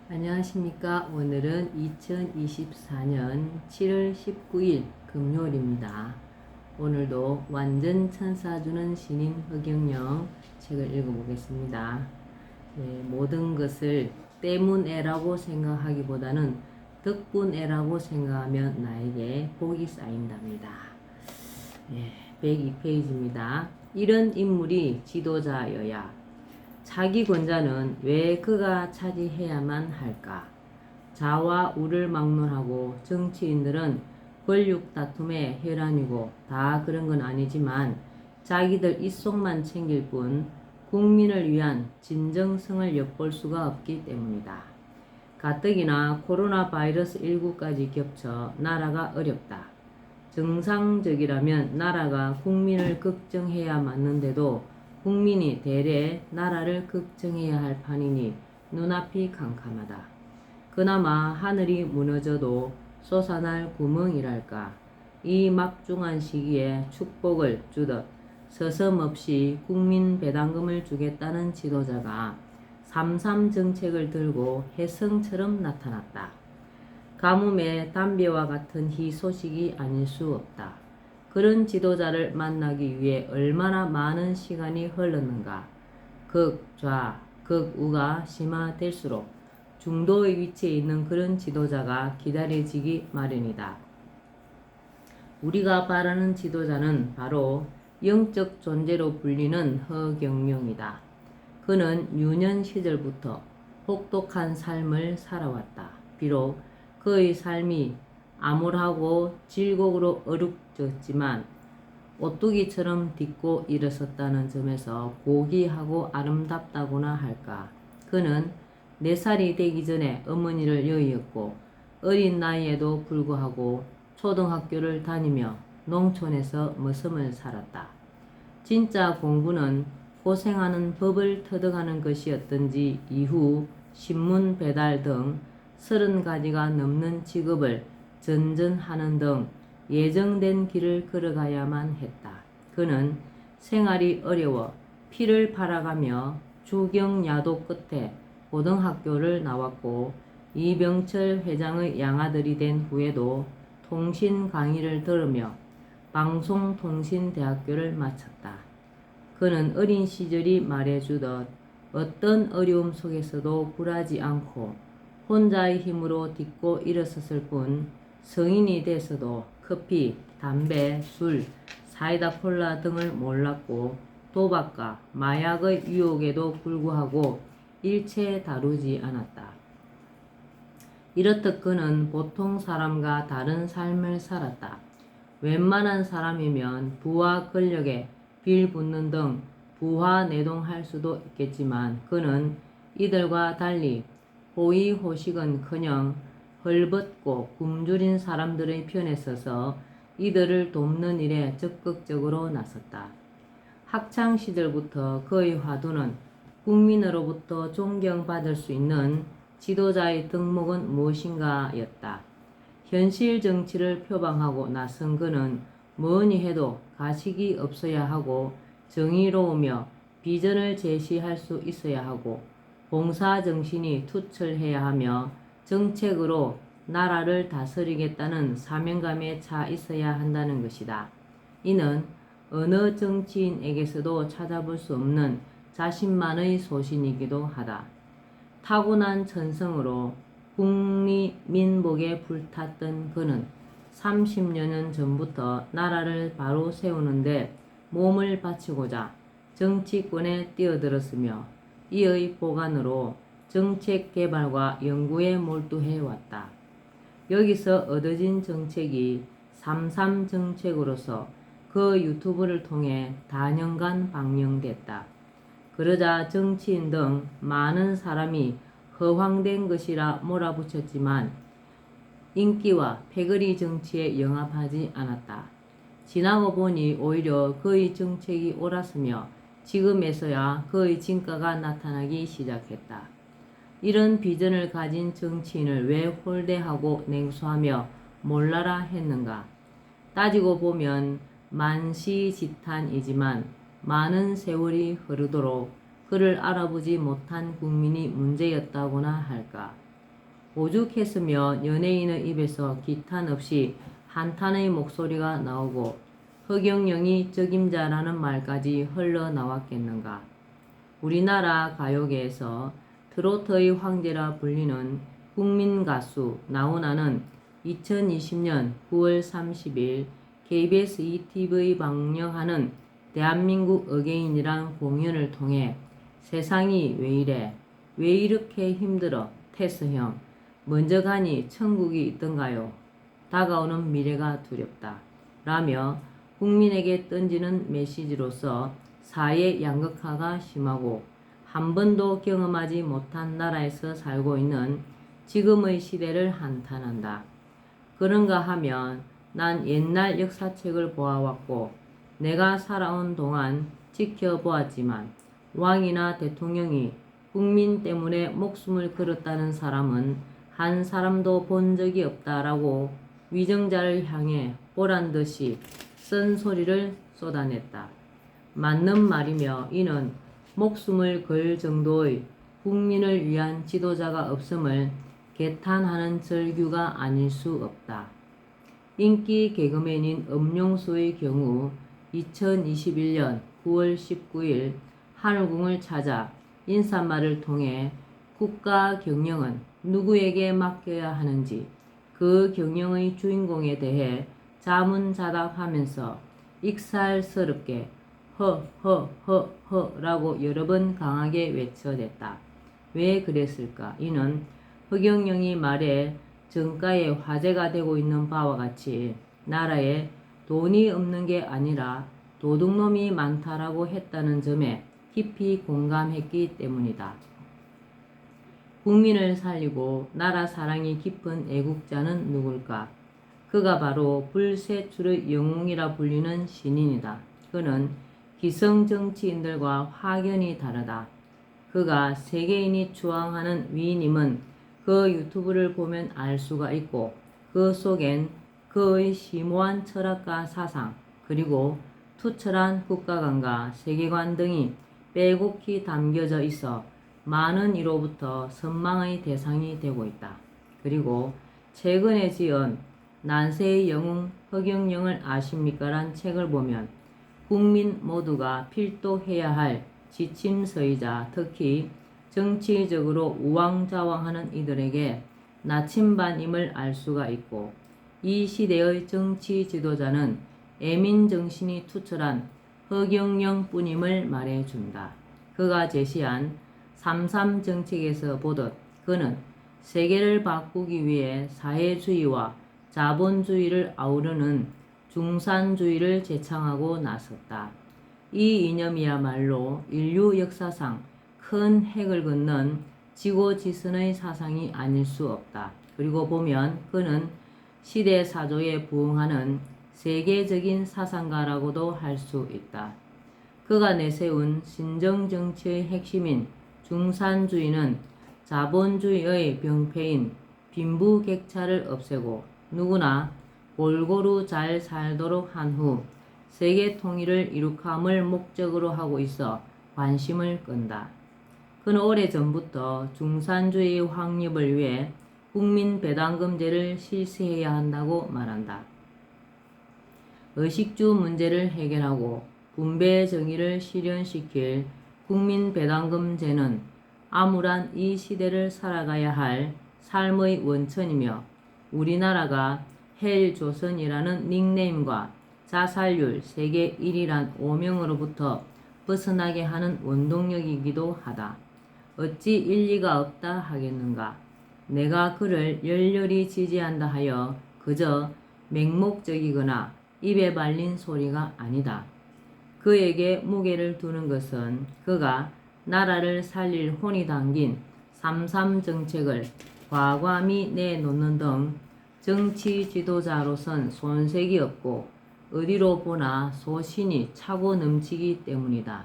안녕하십니까. 오늘은 2024년 7월 19일 금요일입니다. 오늘도 완전 천사 주는 신인 허경영 책을 읽어보겠습니다. 모든 것을 때문에라고 생각하기보다는 덕분에라고 생각하면 나에게 복이 쌓인답니다. 102페이지입니다. 이런 인물이 지도자여야 자기 권자는 왜 그가 차지해야만 할까? 자와 우를 막론하고 정치인들은 권력 다툼의 혈안이고 다 그런 건 아니지만 자기들 입속만 챙길 뿐 국민을 위한 진정성을 엿볼 수가 없기 때문이다. 가뜩이나 코로나 바이러스 19까지 겹쳐 나라가 어렵다. 정상적이라면 나라가 국민을 걱정해야 맞는데도 국민이 대래 나라를 걱정해야 할 판이니 눈앞이 캄캄하다. 그나마 하늘이 무너져도 솟아날 구멍이랄까. 이 막중한 시기에 축복을 주듯 서슴없이 국민 배당금을 주겠다는 지도자가 3.3 정책을 들고 혜성처럼 나타났다. 가뭄에 담배와 같은 희소식이 아닐 수 없다. 그런 지도자를 만나기 위해 얼마나 많은 시간이 흘렀는가. 극좌, 극우가 심화될수록 중도의 위치에 있는 그런 지도자가 기다려지기 마련이다. 우리가 바라는 지도자는 바로 영적 존재로 불리는 허경영이다. 그는 유년 시절부터 혹독한 삶을 살아왔다. 비록 그의 삶이 암울하고 질곡으로 어둑졌지만 오뚜기처럼 딛고 일어섰다는 점에서 고귀하고 아름답다고나 할까. 그는 4살이 되기 전에 어머니를 여의었고 어린 나이에도 불구하고 초등학교를 다니며 농촌에서 머슴을 살았다. 진짜 공부는 고생하는 법을 터득하는 것이었던지 이후 신문 배달 등 30가지가 넘는 직업을 전전하는 등 예정된 길을 걸어가야만 했다. 그는 생활이 어려워 피를 팔아가며 주경야도 끝에 고등학교를 나왔고 이병철 회장의 양아들이 된 후에도 통신 강의를 들으며 방송통신대학교를 마쳤다. 그는 어린 시절이 말해주듯 어떤 어려움 속에서도 굴하지 않고 혼자의 힘으로 딛고 일어섰을 뿐 성인이 돼서도 커피, 담배, 술, 사이다 콜라 등을 몰랐고 도박과 마약의 유혹에도 불구하고 일체 다루지 않았다. 이렇듯 그는 보통 사람과 다른 삶을 살았다. 웬만한 사람이면 부와 권력에 빌붙는 등 부하내동할 수도 있겠지만 그는 이들과 달리 호의호식은커녕 헐벗고 굶주린 사람들의 편에 서서 이들을 돕는 일에 적극적으로 나섰다. 학창시절부터 그의 화두는 국민으로부터 존경받을 수 있는 지도자의 덕목은 무엇인가 였다. 현실 정치를 표방하고 나선 그는 뭐니 해도 가식이 없어야 하고 정의로우며 비전을 제시할 수 있어야 하고 봉사정신이 투철해야 하며 정책으로 나라를 다스리겠다는 사명감에 차 있어야 한다는 것이다. 이는 어느 정치인에게서도 찾아볼 수 없는 자신만의 소신이기도 하다. 타고난 천성으로 국리민복에 불탔던 그는 30여년 전부터 나라를 바로 세우는데 몸을 바치고자 정치권에 뛰어들었으며 이의 보관으로 정책 개발과 연구에 몰두해 왔다. 여기서 얻어진 정책이 3.3 정책으로서 그 유튜브를 통해 다년간 방영됐다. 그러자 정치인 등 많은 사람이 허황된 것이라 몰아붙였지만 인기와 패거리 정치에 영합하지 않았다. 지나고 보니 오히려 그의 정책이 옳았으며 지금에서야 그의 진가가 나타나기 시작했다. 이런 비전을 가진 정치인을 왜 홀대하고 냉소하며 몰라라 했는가? 따지고 보면 만시지탄이지만 많은 세월이 흐르도록 그를 알아보지 못한 국민이 문제였다고나 할까? 오죽했으며 연예인의 입에서 기탄 없이 한탄의 목소리가 나오고 허경영이 적임자라는 말까지 흘러나왔겠는가. 우리나라 가요계에서 트로트의 황제라 불리는 국민가수 나훈아는 2020년 9월 30일 KBS ETV 방영하는 대한민국 어게인이란 공연을 통해 세상이 왜 이래, 왜 이렇게 힘들어, 테스 형, 먼저 가니 천국이 있던가요? 다가오는 미래가 두렵다. 라며 국민에게 던지는 메시지로서 사회 양극화가 심하고 한 번도 경험하지 못한 나라에서 살고 있는 지금의 시대를 한탄한다. 그런가 하면 난 옛날 역사책을 보아왔고 내가 살아온 동안 지켜보았지만 왕이나 대통령이 국민 때문에 목숨을 걸었다는 사람은 한 사람도 본 적이 없다라고 위정자를 향해 보란듯이 쓴소리를 쏟아냈다. 맞는 말이며 이는 목숨을 걸 정도의 국민을 위한 지도자가 없음을 개탄하는 절규가 아닐 수 없다. 인기 개그맨인 엄룡수의 경우 2021년 9월 19일 하늘궁을 찾아 인사말을 통해 국가 경영은 누구에게 맡겨야 하는지 그 경영의 주인공에 대해 자문자답하면서 익살스럽게 허허허허라고 여러 번 강하게 외쳐댔다. 왜 그랬을까? 이는 허경영이 말해 정가에 화제가 되고 있는 바와 같이 나라에 돈이 없는 게 아니라 도둑놈이 많다라고 했다는 점에 깊이 공감했기 때문이다. 국민을 살리고 나라 사랑이 깊은 애국자는 누굴까? 그가 바로 불세출의 영웅이라 불리는 신인이다. 그는 기성 정치인들과 확연히 다르다. 그가 세계인이 추앙하는 위인임은 그 유튜브를 보면 알 수가 있고 그 속엔 그의 심오한 철학과 사상 그리고 투철한 국가관과 세계관 등이 빼곡히 담겨져 있어 많은 이로부터 선망의 대상이 되고 있다. 그리고 최근에 지은 난세의 영웅 허경영을 아십니까? 란 책을 보면 국민 모두가 필독해야 할 지침서이자 특히 정치적으로 우왕좌왕하는 이들에게 나침반임을 알 수가 있고 이 시대의 정치 지도자는 애민정신이 투철한 허경영 뿐임을 말해준다. 그가 제시한 3.3 정책에서 보듯 그는 세계를 바꾸기 위해 사회주의와 자본주의를 아우르는 중산주의를 제창하고 나섰다. 이 이념이야말로 인류 역사상 큰 핵을 긋는 지고지선의 사상이 아닐 수 없다. 그리고 보면 그는 시대사조에 부응하는 세계적인 사상가라고도 할 수 있다. 그가 내세운 신정정치의 핵심인 중산주의는 자본주의의 병폐인 빈부격차를 없애고 누구나 골고루 잘 살도록 한 후 세계 통일을 이룩함을 목적으로 하고 있어 관심을 끈다. 그는 오래전부터 중산주의 확립을 위해 국민 배당금제를 실시해야 한다고 말한다. 의식주 문제를 해결하고 분배 정의를 실현시킬 국민 배당금제는 암울한 이 시대를 살아가야 할 삶의 원천이며 우리나라가 헬조선이라는 닉네임과 자살률 세계 1위란 오명으로부터 벗어나게 하는 원동력이기도 하다. 어찌 일리가 없다 하겠는가? 내가 그를 열렬히 지지한다 하여 그저 맹목적이거나 입에 발린 소리가 아니다. 그에게 무게를 두는 것은 그가 나라를 살릴 혼이 담긴 3.3 정책을 과감히 내놓는 등 정치 지도자로선 손색이 없고 어디로 보나 소신이 차고 넘치기 때문이다.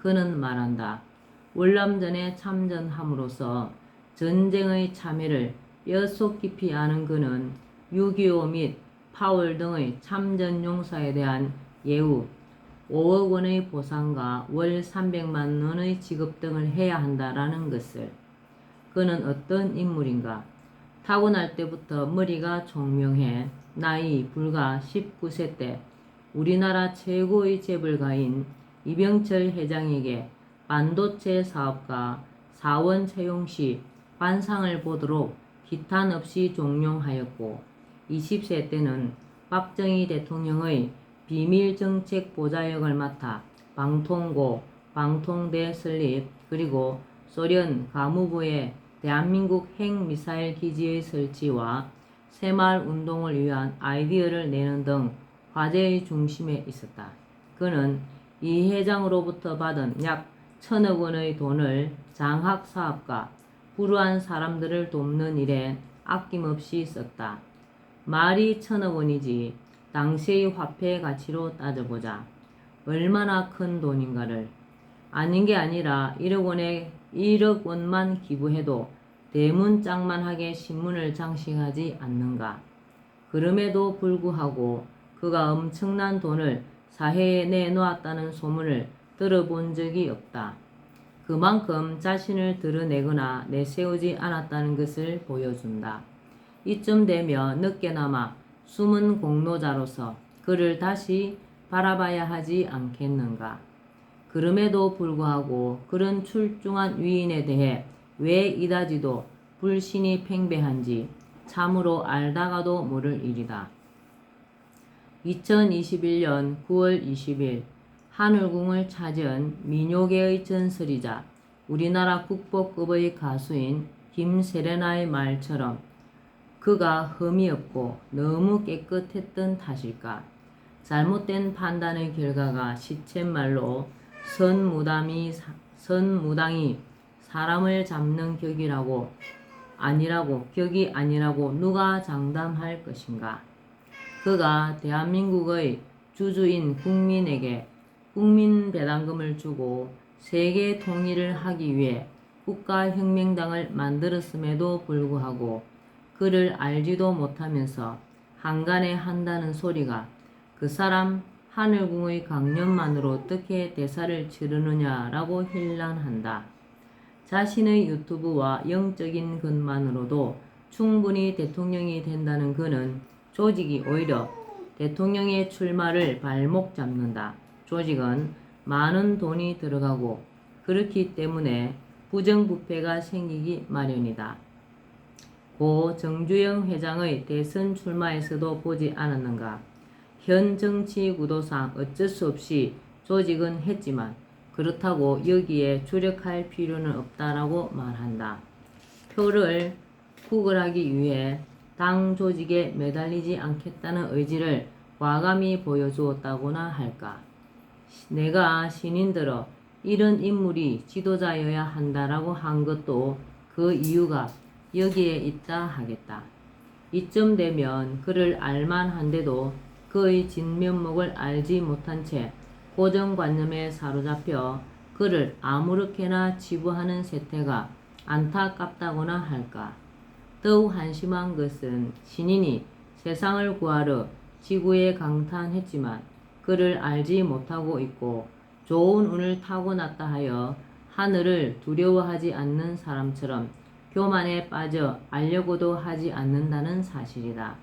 그는 말한다. 월남전에 참전함으로써 전쟁의 참회를 뼛속 깊이 아는 그는 6.25 및 파월 등의 참전 용사에 대한 예우, 5억 원의 보상과 월 300만 원의 지급 등을 해야 한다라는 것을. 그는 어떤 인물인가? 타고날 때부터 머리가 총명해 나이 불과 19세 때 우리나라 최고의 재벌가인 이병철 회장에게 반도체 사업가 사원 채용 시 관상을 보도록 기탄 없이 종용하였고 20세 때는 박정희 대통령의 비밀정책 보좌역을 맡아 방통고, 방통대 설립 그리고 소련 가무부의 대한민국 핵미사일 기지의 설치와 새마을운동을 위한 아이디어를 내는 등 화제의 중심에 있었다. 그는 이 회장으로부터 받은 약 1,000억 원의 돈을 장학사업과 불우한 사람들을 돕는 일에 아낌없이 썼다. 말이 1,000억 원이지 당시의 화폐 가치로 따져보자 얼마나 큰 돈인가를. 아닌 게 아니라 1억 원만 기부해도 대문짝만하게 신문을 장식하지 않는가. 그럼에도 불구하고 그가 엄청난 돈을 사회에 내놓았다는 소문을 들어본 적이 없다. 그만큼 자신을 드러내거나 내세우지 않았다는 것을 보여준다. 이쯤 되면 늦게나마 숨은 공로자로서 그를 다시 바라봐야 하지 않겠는가. 그럼에도 불구하고 그런 출중한 위인에 대해 왜 이다지도 불신이 팽배한지 참으로 알다가도 모를 일이다. 2021년 9월 20일 하늘궁을 찾은 민요계의 전설이자 우리나라 국보급의 가수인 김세레나의 말처럼 그가 흠이 없고 너무 깨끗했던 탓일까. 잘못된 판단의 결과가 시쳇말로 선무당이 사람을 잡는 격이 아니라고 누가 장담할 것인가. 그가 대한민국의 주주인 국민에게 국민배당금을 주고 세계 통일을 하기 위해 국가혁명당을 만들었음에도 불구하고 그를 알지도 못하면서 한간에 한다는 소리가 그 사람 하늘궁의 강연만으로 어떻게 대사를 치르느냐라고 힐난한다. 자신의 유튜브와 영적인 것만으로도 충분히 대통령이 된다는 그는 조직이 오히려 대통령의 출마를 발목 잡는다. 조직은 많은 돈이 들어가고 그렇기 때문에 부정부패가 생기기 마련이다. 고 정주영 회장의 대선 출마에서도 보지 않았는가. 현 정치 구도상 어쩔 수 없이 조직은 했지만 그렇다고 여기에 주력할 필요는 없다라고 말한다. 표를 구걸하기 위해 당 조직에 매달리지 않겠다는 의지를 과감히 보여주었다고나 할까. 내가 신인들어 이런 인물이 지도자여야 한다라고 한 것도 그 이유가 여기에 있다 하겠다. 이쯤 되면 그를 알만한데도 그의 진면목을 알지 못한 채 고정관념에 사로잡혀 그를 아무렇게나 치부하는 세태가 안타깝다고나 할까. 더욱 한심한 것은 신인이 세상을 구하러 지구에 강탄했지만 그를 알지 못하고 있고 좋은 운을 타고났다 하여 하늘을 두려워하지 않는 사람처럼 교만에 빠져 알려고도 하지 않는다는 사실이다.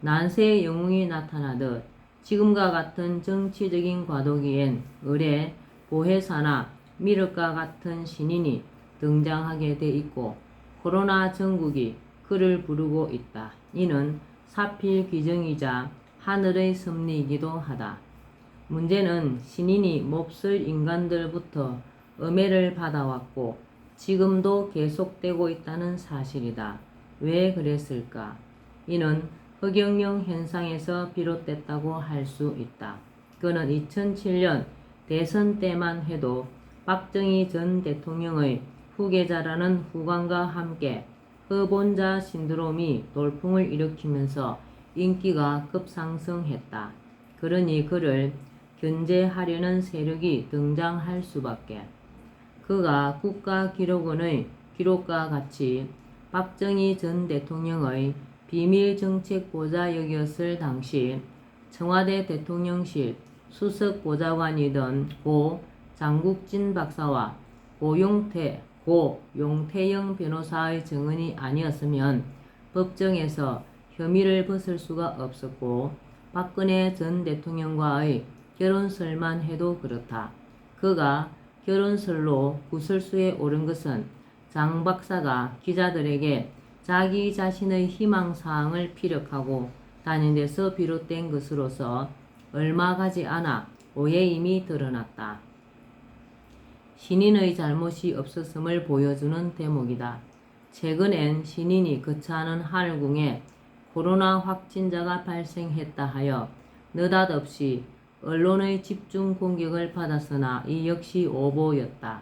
난세의 영웅이 나타나듯 지금과 같은 정치적인 과도기엔 의뢰, 보혜사나 미륵과 같은 신인이 등장하게 돼 있고 코로나 전국이 그를 부르고 있다. 이는 사필 규정이자 하늘의 섭리이기도 하다. 문제는 신인이 몹쓸 인간들부터 음해를 받아왔고 지금도 계속되고 있다는 사실이다. 왜 그랬을까? 이는 허경영 현상에서 비롯됐다고 할 수 있다. 그는 2007년 대선 때만 해도 박정희 전 대통령의 후계자라는 후광과 함께 허본자 신드롬이 돌풍을 일으키면서 인기가 급상승했다. 그러니 그를 견제하려는 세력이 등장할 수밖에. 그가 국가기록원의 기록과 같이 박정희 전 대통령의 비밀정책보좌역이었을 당시 청와대 대통령실 수석보좌관이던 고 장국진 박사와 고 용태영 변호사의 증언이 아니었으면 법정에서 혐의를 벗을 수가 없었고 박근혜 전 대통령과의 결혼설만 해도 그렇다. 그가 결혼설로 구설수에 오른 것은 장 박사가 기자들에게 자기 자신의 희망사항을 피력하고 다닌 데서 비롯된 것으로서 얼마 가지 않아 오해임이 드러났다. 신인의 잘못이 없었음을 보여주는 대목이다. 최근엔 신인이 거처하는 하늘궁에 코로나 확진자가 발생했다 하여 느닷없이 언론의 집중 공격을 받았으나 이 역시 오보였다.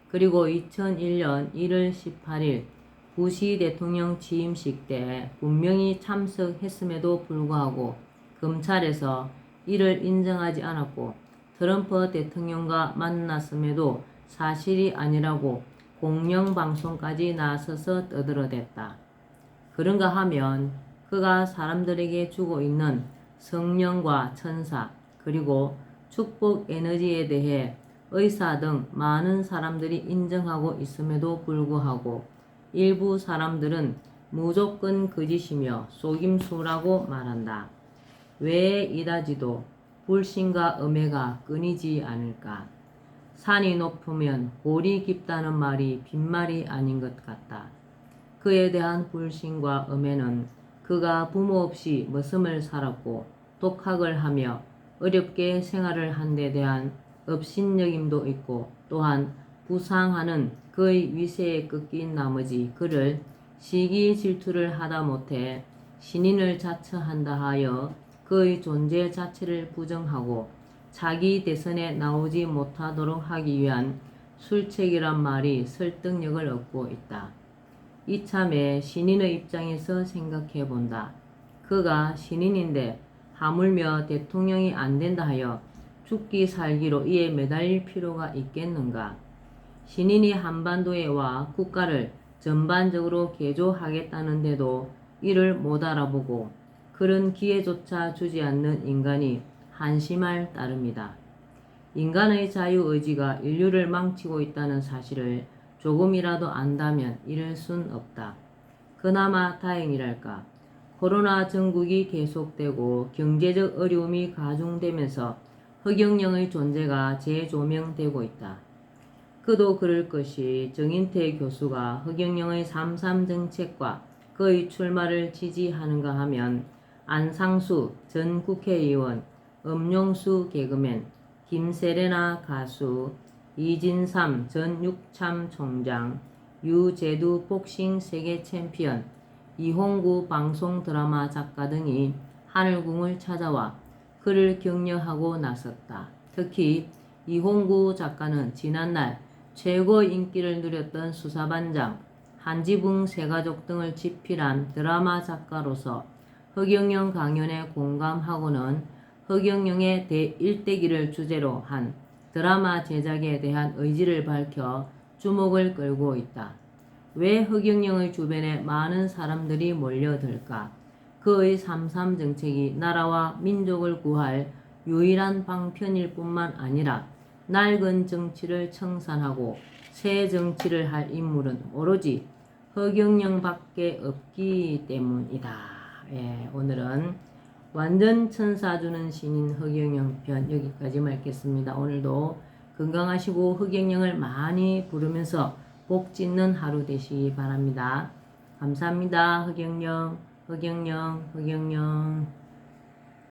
그리고 2001년 1월 18일 부시 대통령 취임식 때 분명히 참석했음에도 불구하고 검찰에서 이를 인정하지 않았고 트럼프 대통령과 만났음에도 사실이 아니라고 공영방송까지 나서서 떠들어댔다. 그런가 하면 그가 사람들에게 주고 있는 성령과 천사 그리고 축복 에너지에 대해 의사 등 많은 사람들이 인정하고 있음에도 불구하고 일부 사람들은 무조건 거짓이며 속임수라고 말한다. 왜 이다지도 불신과 음해가 끊이지 않을까? 산이 높으면 골이 깊다는 말이 빈말이 아닌 것 같다. 그에 대한 불신과 음해는 그가 부모 없이 머슴을 살았고 독학을 하며 어렵게 생활을 한 데 대한 업신여김도 있고 또한 부상하는 그의 위세에 꺾인 나머지 그를 시기 질투를 하다 못해 신인을 자처한다 하여 그의 존재 자체를 부정하고 자기 대선에 나오지 못하도록 하기 위한 술책이란 말이 설득력을 얻고 있다. 이참에 신인의 입장에서 생각해 본다. 그가 신인인데 하물며 대통령이 안 된다 하여 죽기 살기로 이에 매달릴 필요가 있겠는가? 신인이 한반도에 와 국가를 전반적으로 개조하겠다는데도 이를 못 알아보고 그런 기회조차 주지 않는 인간이 한심할 따름이다. 인간의 자유의지가 인류를 망치고 있다는 사실을 조금이라도 안다면 이럴 순 없다. 그나마 다행이랄까. 코로나 전국이 계속되고 경제적 어려움이 가중되면서 허경영의 존재가 재조명되고 있다. 그도 그럴 것이 정인태 교수가 허경영의 3.3 정책과 그의 출마를 지지하는가 하면 안상수 전 국회의원, 엄용수 개그맨, 김세레나 가수, 이진삼 전 육참 총장, 유재두 복싱 세계 챔피언, 이홍구 방송 드라마 작가 등이 하늘궁을 찾아와 그를 격려하고 나섰다. 특히 이홍구 작가는 지난날 최고 인기를 누렸던 수사반장, 한지붕 세가족 등을 집필한 드라마 작가로서 허경영 강연에 공감하고는 허경영의 대일대기를 주제로 한 드라마 제작에 대한 의지를 밝혀 주목을 끌고 있다. 왜 허경영의 주변에 많은 사람들이 몰려들까? 그의 3.3 정책이 나라와 민족을 구할 유일한 방편일 뿐만 아니라 낡은 정치를 청산하고 새 정치를 할 인물은 오로지 허경영밖에 없기 때문이다. 오늘은 완전 천사 주는 신인 허경영 편 여기까지 말겠습니다. 오늘도 건강하시고 허경영을 많이 부르면서 복 짓는 하루 되시기 바랍니다. 감사합니다. 허경영, 허경영, 허경영.